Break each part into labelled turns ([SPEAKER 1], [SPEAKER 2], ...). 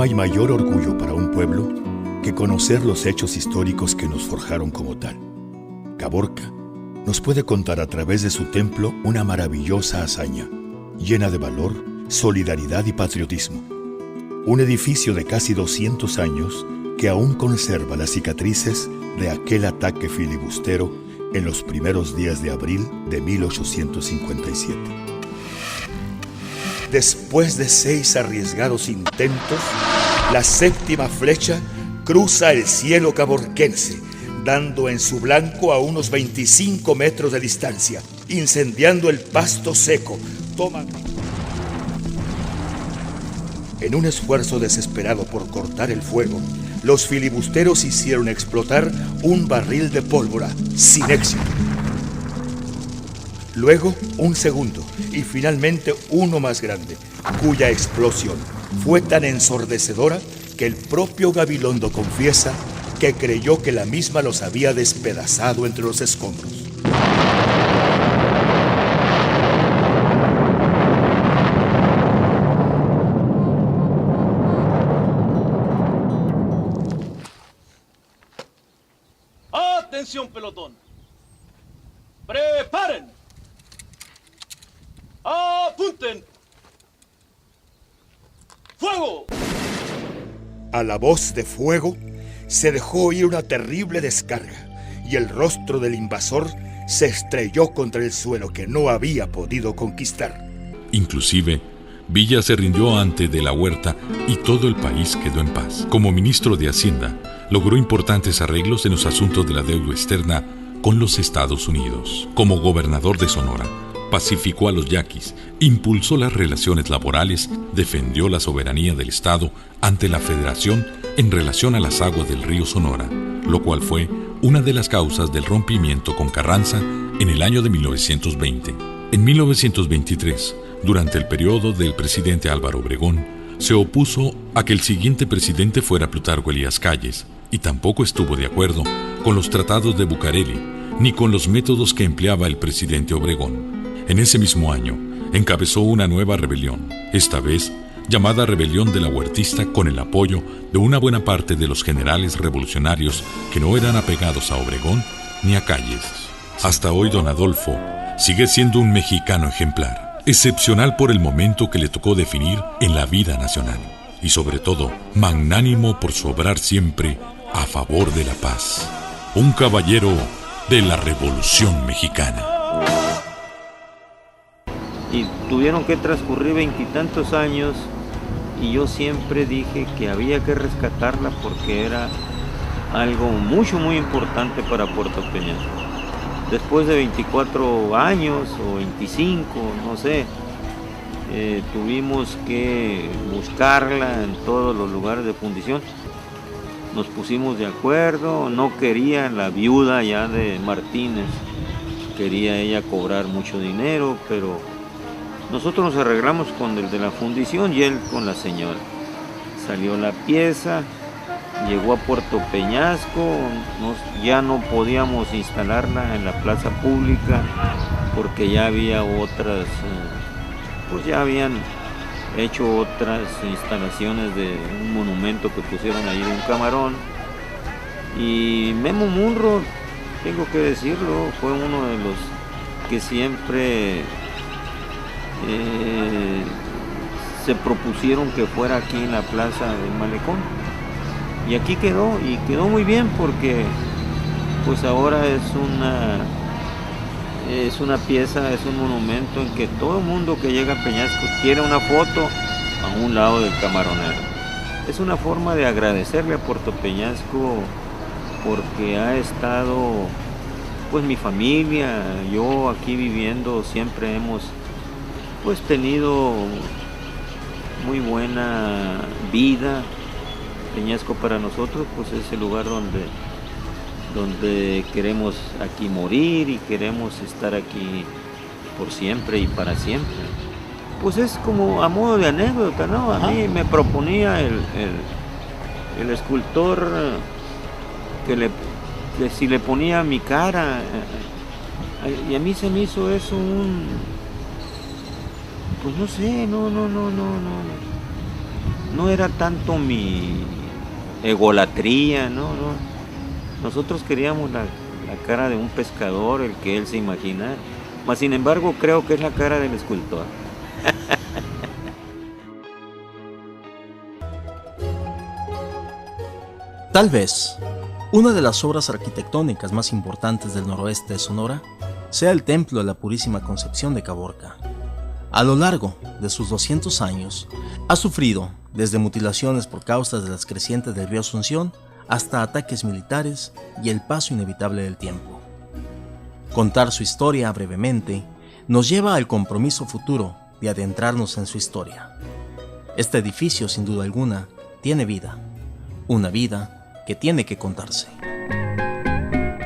[SPEAKER 1] No hay mayor orgullo para un pueblo que conocer los hechos históricos que nos forjaron como tal. Caborca nos puede contar a través de su templo una maravillosa hazaña, llena de valor, solidaridad y patriotismo. Un edificio de casi 200 años que aún conserva las cicatrices de aquel ataque filibustero en los primeros días de abril de 1857. Después de 6 arriesgados intentos, la 7ª flecha cruza el cielo caborquense, dando en su blanco a unos 25 metros de distancia, incendiando el pasto seco. En un esfuerzo desesperado por cortar el fuego, los filibusteros hicieron explotar un barril de pólvora, sin éxito. Luego, un segundo, y finalmente uno más grande, cuya explosión fue tan ensordecedora que el propio Gabilondo confiesa que creyó que la misma los había despedazado entre los escombros.
[SPEAKER 2] ¡Atención, pelotón! ¡Preparen! ¡Apunten! ¡Fuego!
[SPEAKER 1] A la voz de fuego se dejó oír una terrible descarga y el rostro del invasor se estrelló contra el suelo que no había podido conquistar.
[SPEAKER 3] Inclusive, Villa se rindió ante De la Huerta y todo el país quedó en paz. Como ministro de Hacienda, logró importantes arreglos en los asuntos de la deuda externa con los Estados Unidos. Como gobernador de Sonora, pacificó a los yaquis, impulsó las relaciones laborales, defendió la soberanía del Estado ante la Federación en relación a las aguas del río Sonora, lo cual fue una de las causas del rompimiento con Carranza en el año de 1920. En 1923, durante el periodo del presidente Álvaro Obregón, se opuso a que el siguiente presidente fuera Plutarco Elías Calles y tampoco estuvo de acuerdo con los tratados de Bucareli ni con los métodos que empleaba el presidente Obregón. En ese mismo año, encabezó una nueva rebelión, esta vez llamada Rebelión de la Huertista, con el apoyo de una buena parte de los generales revolucionarios que no eran apegados a Obregón ni a Calles. Hasta hoy don Adolfo sigue siendo un mexicano ejemplar, excepcional por el momento que le tocó definir en la vida nacional y sobre todo magnánimo por su obrar siempre a favor de la paz. Un caballero de la Revolución Mexicana.
[SPEAKER 4] Y tuvieron que transcurrir 20 y tantos años y yo siempre dije que había que rescatarla porque era algo muy importante para Puerto Peñasco. Después de 24 años o 25, no sé, tuvimos que buscarla en todos los lugares de fundición. Nos pusimos de acuerdo, no quería la viuda ya de Martínez, quería ella cobrar mucho dinero, pero nosotros nos arreglamos con el de la fundición y él con la señora. Salió la pieza, llegó a Puerto Peñasco, ya no podíamos instalarla en la plaza pública porque ya había otras, pues ya habían hecho otras instalaciones de un monumento que pusieron ahí de un camarón. Y Memo Munro, tengo que decirlo, fue uno de los que siempre se propusieron que fuera aquí en la plaza del Malecón. Y aquí quedó, y quedó muy bien porque pues ahora es una pieza, es un monumento en que todo el mundo que llega a Peñasco quiere una foto a un lado del camaronero. Es una forma de agradecerle a Puerto Peñasco porque ha estado, pues mi familia, yo aquí viviendo, siempre hemos pues tenido muy buena vida. Peñasco para nosotros pues es el lugar donde queremos aquí morir y queremos estar aquí por siempre y para siempre. Pues es como a modo de anécdota, ¿no? A mí me proponía el escultor que si le ponía mi cara, y a mí se me hizo eso pues no sé, no. no era tanto mi egolatría, no. Nosotros queríamos la cara de un pescador, el que él se imaginara. Mas sin embargo creo que es la cara del escultor.
[SPEAKER 5] Tal vez una de las obras arquitectónicas más importantes del noroeste de Sonora sea el Templo de la Purísima Concepción de Caborca. A lo largo de sus 200 años, ha sufrido desde mutilaciones por causas de las crecientes del río Asunción hasta ataques militares y el paso inevitable del tiempo. Contar su historia brevemente nos lleva al compromiso futuro de adentrarnos en su historia. Este edificio, sin duda alguna, tiene vida, una vida que tiene que contarse.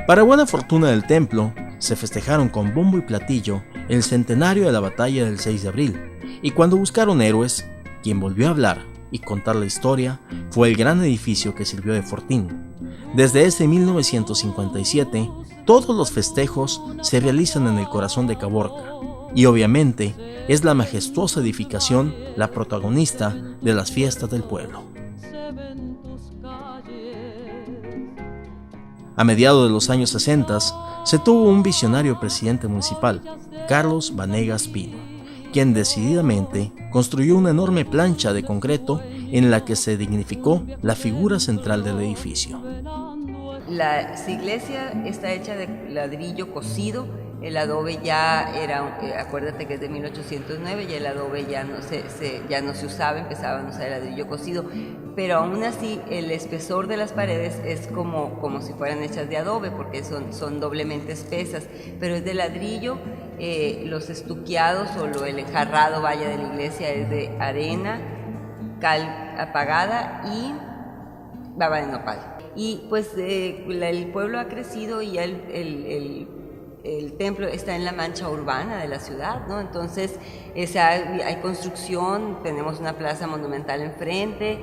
[SPEAKER 5] Para buena fortuna del templo, se festejaron con bombo y platillo el centenario de la batalla del 6 de abril, y cuando buscaron héroes, quien volvió a hablar y contar la historia fue el gran edificio que sirvió de fortín. Desde ese 1957, todos los festejos se realizan en el corazón de Caborca, y obviamente es la majestuosa edificación la protagonista de las fiestas del pueblo. A mediados de los años 60 se tuvo un visionario presidente municipal, Carlos Vanegas Pino, quien decididamente construyó una enorme plancha de concreto en la que se dignificó la figura central del edificio.
[SPEAKER 6] La iglesia está hecha de ladrillo cocido. El adobe ya era, acuérdate que es de 1809, ya el adobe ya no se usaba, empezaban a usar el ladrillo cocido, pero aún así el espesor de las paredes es como si fueran hechas de adobe, porque son doblemente espesas, pero es de ladrillo. Los estuqueados o el enjarrado de la iglesia es de arena, cal apagada y baba de nopal. Y pues el pueblo ha crecido y ya el templo está en la mancha urbana de la ciudad, ¿no? Entonces hay construcción, tenemos una plaza monumental enfrente,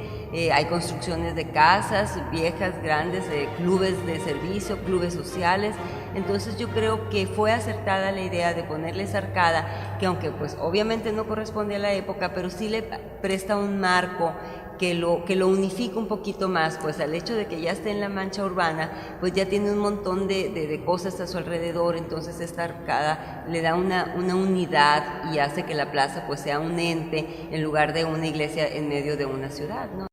[SPEAKER 6] hay construcciones de casas viejas, grandes, clubes de servicio, clubes sociales. Entonces yo creo que fue acertada la idea de ponerle esa arcada, que aunque pues obviamente no corresponde a la época, pero sí le presta un marco que lo unifica un poquito más, pues al hecho de que ya esté en la mancha urbana, pues ya tiene un montón de cosas a su alrededor. Entonces esta arcada le da una unidad y hace que la plaza pues sea un ente en lugar de una iglesia en medio de una ciudad, ¿no?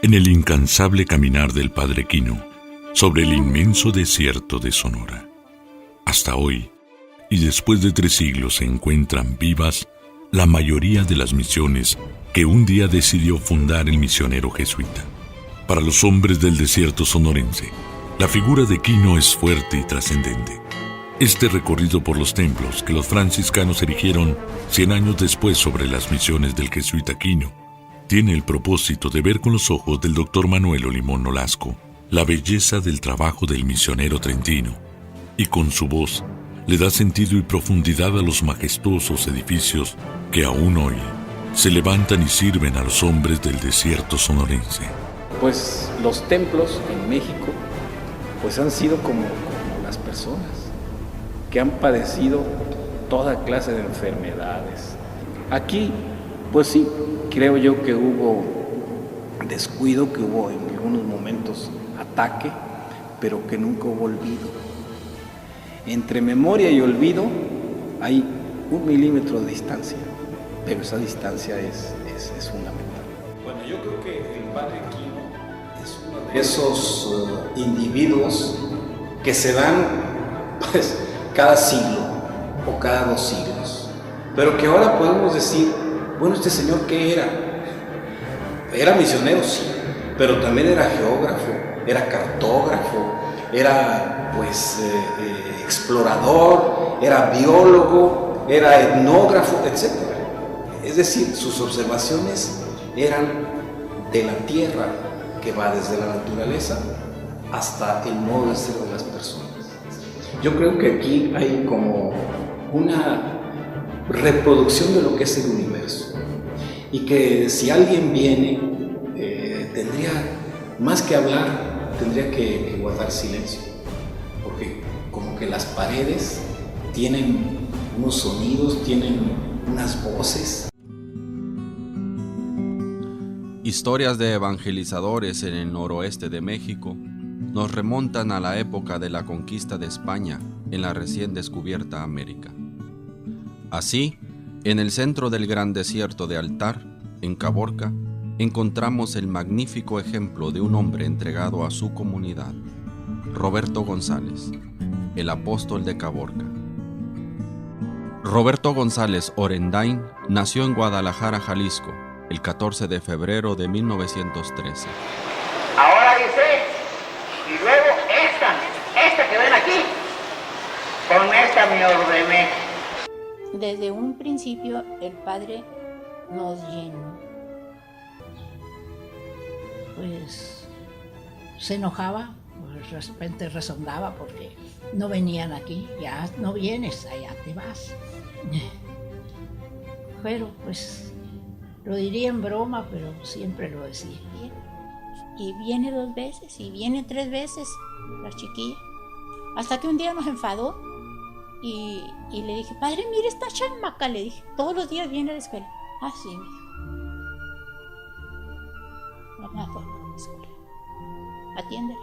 [SPEAKER 3] En el incansable caminar del Padre Quino sobre el inmenso desierto de Sonora, hasta hoy, y después de 3 siglos, se encuentran vivas la mayoría de las misiones que un día decidió fundar el misionero jesuita. Para los hombres del desierto sonorense, la figura de Quino es fuerte y trascendente. Este recorrido por los templos que los franciscanos erigieron 100 años después sobre las misiones del jesuita Quino, tiene el propósito de ver con los ojos del Dr. Manuel Olimón Nolasco la belleza del trabajo del misionero trentino, y con su voz le da sentido y profundidad a los majestuosos edificios que aún hoy se levantan y sirven a los hombres del desierto sonorense.
[SPEAKER 7] Pues los templos en México pues han sido como las personas que han padecido toda clase de enfermedades. Aquí pues sí, creo yo que hubo descuido, que hubo en algunos momentos ataque, pero que nunca hubo olvido. Entre memoria y olvido hay 1 milímetro de distancia, pero esa distancia es fundamental.
[SPEAKER 8] Bueno, yo creo que el Padre Quino es uno de esos individuos que se dan pues cada siglo o cada 2 siglos, pero que ahora podemos decir, bueno, este señor ¿qué era? Era misionero, sí, pero también era geógrafo, era cartógrafo, era pues explorador, era biólogo, era etnógrafo, etc. Es decir, sus observaciones eran de la tierra, que va desde la naturaleza hasta el modo de ser de las personas. Yo creo que aquí hay como una reproducción de lo que es el universo, y que si alguien viene tendría más que hablar, tendría que guardar silencio, porque como que las paredes tienen unos sonidos, tienen unas voces.
[SPEAKER 9] Historias de evangelizadores en el noroeste de México nos remontan a la época de la conquista de España en la recién descubierta América. Así, en el centro del gran desierto de Altar, en Caborca, encontramos el magnífico ejemplo de un hombre entregado a su comunidad, Roberto González, el apóstol de Caborca. Roberto González Orendain nació en Guadalajara, Jalisco, el 14 de febrero de 1913.
[SPEAKER 10] Ahora dice, y luego esta que ven aquí, con esta me ordené.
[SPEAKER 11] Desde un principio el Padre nos llenó.
[SPEAKER 12] Pues se enojaba, pues de repente rezongaba porque no venían aquí, ya no vienes, allá te vas. Pero pues lo diría en broma, pero siempre lo decía.
[SPEAKER 11] Y viene 2 veces, y viene 3 veces la chiquilla. Hasta que un día nos enfadó y le dije, padre, mire esta chamaca, le dije, todos los días viene a la escuela. Ah, sí, mija. Mamá fue a la escuela. Atiéndela.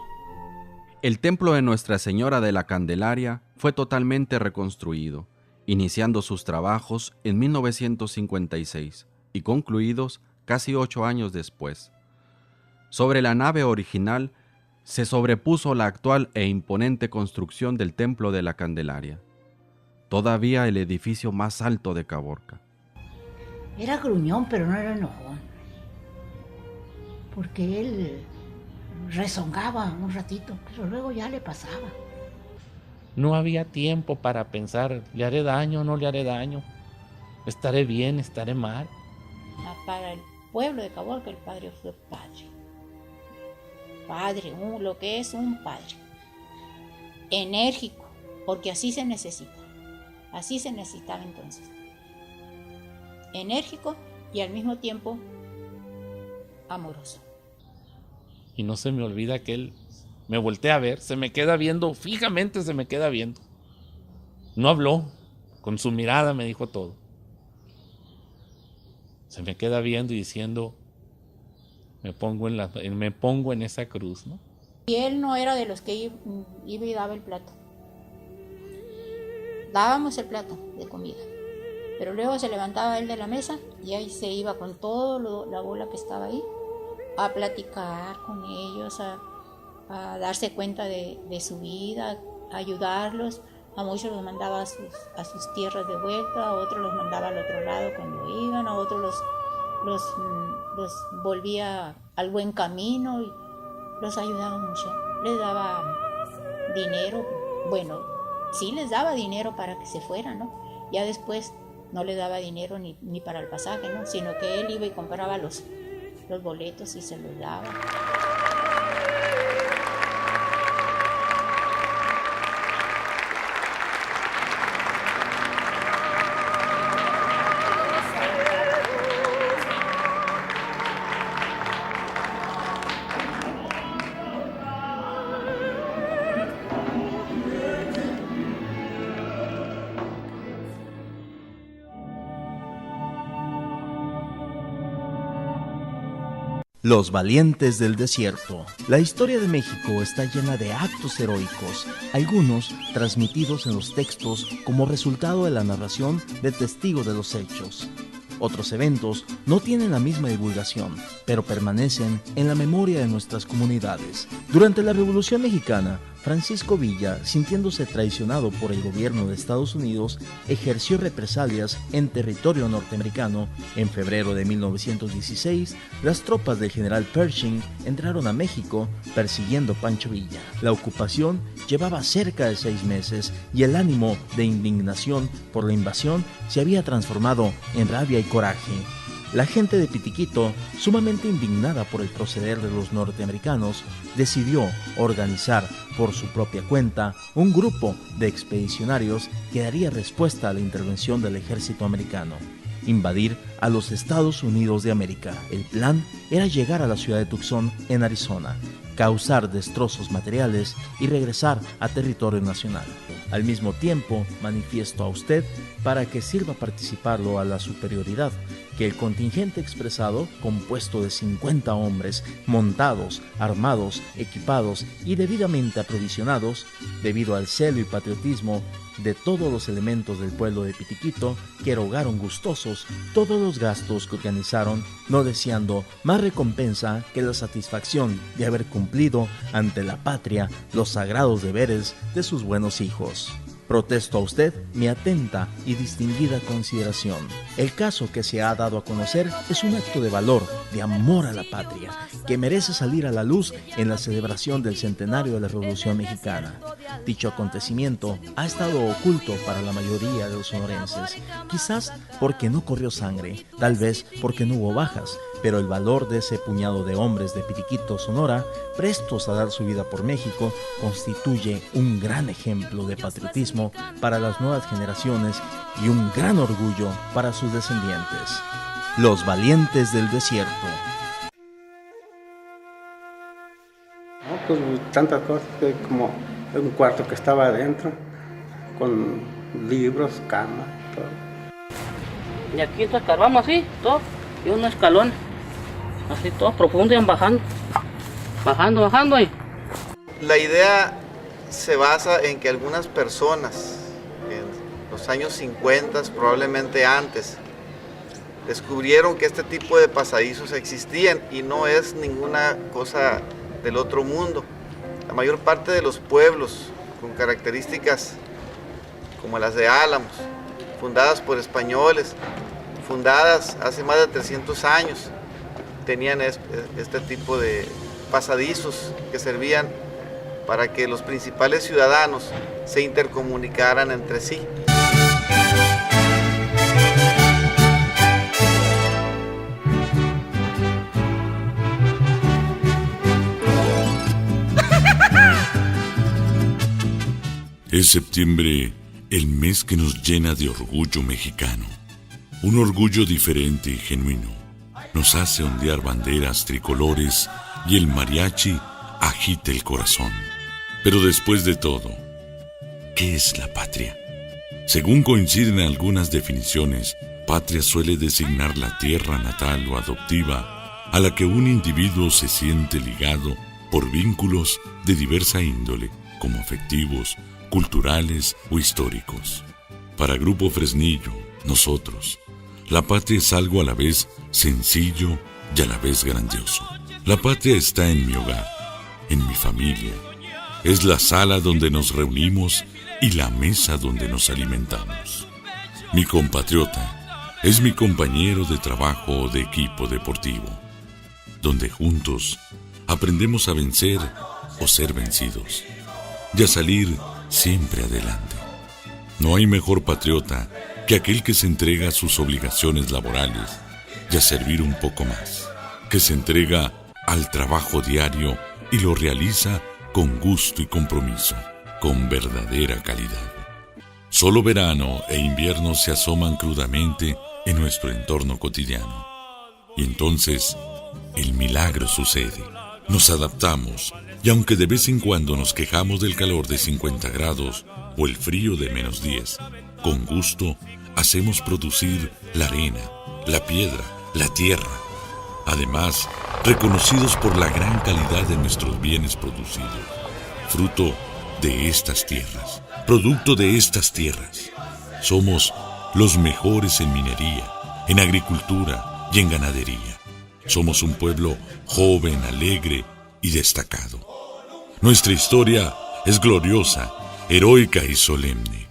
[SPEAKER 9] El templo de Nuestra Señora de la Candelaria fue totalmente reconstruido, iniciando sus trabajos en 1956 y concluidos casi 8 años después. Sobre la nave original se sobrepuso la actual e imponente construcción del Templo de la Candelaria, todavía el edificio más alto de Caborca.
[SPEAKER 12] Era gruñón, pero no era enojón, porque él rezongaba un ratito, pero luego ya le pasaba.
[SPEAKER 13] No había tiempo para pensar, ¿le haré daño o no le haré daño? ¿Estaré bien, estaré mal?
[SPEAKER 11] Para el pueblo de Caborca el padre fue padre. Padre, lo que es un padre. Enérgico, porque así se necesita. Así se necesitaba entonces. Enérgico y al mismo tiempo amoroso.
[SPEAKER 13] Y no se me olvida que él me voltea a ver, se me queda viendo, fijamente se me queda viendo. No habló, con su mirada me dijo todo. Se me queda viendo y diciendo, me pongo en esa cruz, ¿no?
[SPEAKER 11] Y él no era de los que iba y daba el plato. Dábamos el plato de comida, pero luego se levantaba él de la mesa y ahí se iba con toda la bola que estaba ahí a platicar con ellos, a darse cuenta de su vida, a ayudarlos. A muchos los mandaba a sus tierras de vuelta, a otros los mandaba al otro lado cuando iban, a otros los volvía al buen camino y los ayudaba mucho. Les daba dinero, bueno, sí les daba dinero para que se fueran, ¿no? Ya después no les daba dinero ni para el pasaje, ¿no? Sino que él iba y compraba los boletos y se los daba.
[SPEAKER 5] Los valientes del desierto. La historia de México está llena de actos heroicos, algunos transmitidos en los textos como resultado de la narración de testigos de los hechos. Otros eventos no tienen la misma divulgación, pero permanecen en la memoria de nuestras comunidades. Durante la Revolución Mexicana, Francisco Villa, sintiéndose traicionado por el gobierno de Estados Unidos, ejerció represalias en territorio norteamericano. En febrero de 1916, las tropas del general Pershing entraron a México persiguiendo a Pancho Villa. La ocupación llevaba cerca de 6 meses y el ánimo de indignación por la invasión se había transformado en rabia y coraje. La gente de Pitiquito, sumamente indignada por el proceder de los norteamericanos, decidió organizar por su propia cuenta un grupo de expedicionarios que daría respuesta a la intervención del ejército americano, invadir a los Estados Unidos de América. El plan era llegar a la ciudad de Tucson, en Arizona, causar destrozos materiales y regresar a territorio nacional. Al mismo tiempo, manifiesto a usted para que sirva participarlo a la superioridad, que el contingente expresado, compuesto de 50 hombres, montados, armados, equipados y debidamente aprovisionados, debido al celo y patriotismo de todos los elementos del pueblo de Pitiquito, que erogaron gustosos todos los gastos que organizaron, no deseando más recompensa que la satisfacción de haber cumplido ante la patria los sagrados deberes de sus buenos hijos. Protesto a usted mi atenta y distinguida consideración. El caso que se ha dado a conocer es un acto de valor, de amor a la patria, que merece salir a la luz en la celebración del centenario de la Revolución Mexicana. Dicho acontecimiento ha estado oculto para la mayoría de los sonorenses, quizás porque no corrió sangre, tal vez porque no hubo bajas, pero el valor de ese puñado de hombres de Pitiquito, Sonora, prestos a dar su vida por México, constituye un gran ejemplo de patriotismo para las nuevas generaciones y un gran orgullo para sus descendientes. Los valientes del desierto.
[SPEAKER 14] No, pues tantas cosas, como un cuarto que estaba adentro, con libros, cama, todo.
[SPEAKER 15] Y aquí nos escarbamos así, todo, y un escalón, así todo profundo, y bajando, bajando. Y
[SPEAKER 16] la idea se basa en que algunas personas, en los años 50, probablemente antes, descubrieron que este tipo de pasadizos existían y no es ninguna cosa del otro mundo. La mayor parte de los pueblos con características como las de Álamos, fundadas por españoles, fundadas hace más de 300 años, tenían este tipo de pasadizos que servían para que los principales ciudadanos se intercomunicaran entre sí.
[SPEAKER 3] Es septiembre el mes que nos llena de orgullo mexicano. Un orgullo diferente y genuino. Nos hace ondear banderas tricolores y el mariachi agita el corazón. Pero después de todo, ¿qué es la patria? Según coinciden algunas definiciones, patria suele designar la tierra natal o adoptiva a la que un individuo se siente ligado por vínculos de diversa índole, como afectivos, culturales o históricos. Para Grupo Fresnillo, nosotros, la patria es algo a la vez sencillo y a la vez grandioso. La patria está en mi hogar, en mi familia. Es la sala donde nos reunimos y la mesa donde nos alimentamos. Mi compatriota es mi compañero de trabajo o de equipo deportivo, donde juntos aprendemos a vencer o ser vencidos y a salir siempre adelante. No hay mejor patriota que aquel que se entrega a sus obligaciones laborales y a servir un poco más, que se entrega al trabajo diario y lo realiza con gusto y compromiso, con verdadera calidad. Solo verano e invierno se asoman crudamente en nuestro entorno cotidiano. Y entonces, el milagro sucede. Nos adaptamos, y aunque de vez en cuando nos quejamos del calor de 50 grados o el frío de -10, con gusto hacemos producir la arena, la piedra, la tierra. Además, reconocidos por la gran calidad de nuestros bienes producidos, fruto de estas tierras, producto de estas tierras. Somos los mejores en minería, en agricultura y en ganadería. Somos un pueblo joven, alegre y destacado. Nuestra historia es gloriosa, heroica y solemne.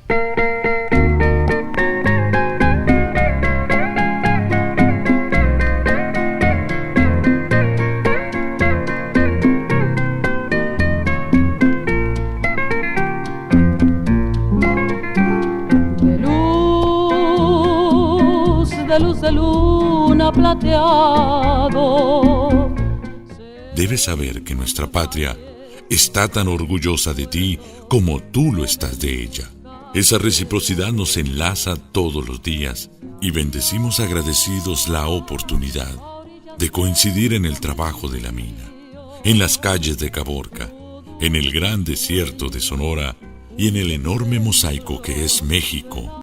[SPEAKER 17] De luna plateado.
[SPEAKER 3] Debes saber que nuestra patria está tan orgullosa de ti como tú lo estás de ella. Esa reciprocidad nos enlaza todos los días y bendecimos agradecidos la oportunidad de coincidir en el trabajo de la mina, en las calles de Caborca, en el gran desierto de Sonora y en el enorme mosaico que es México,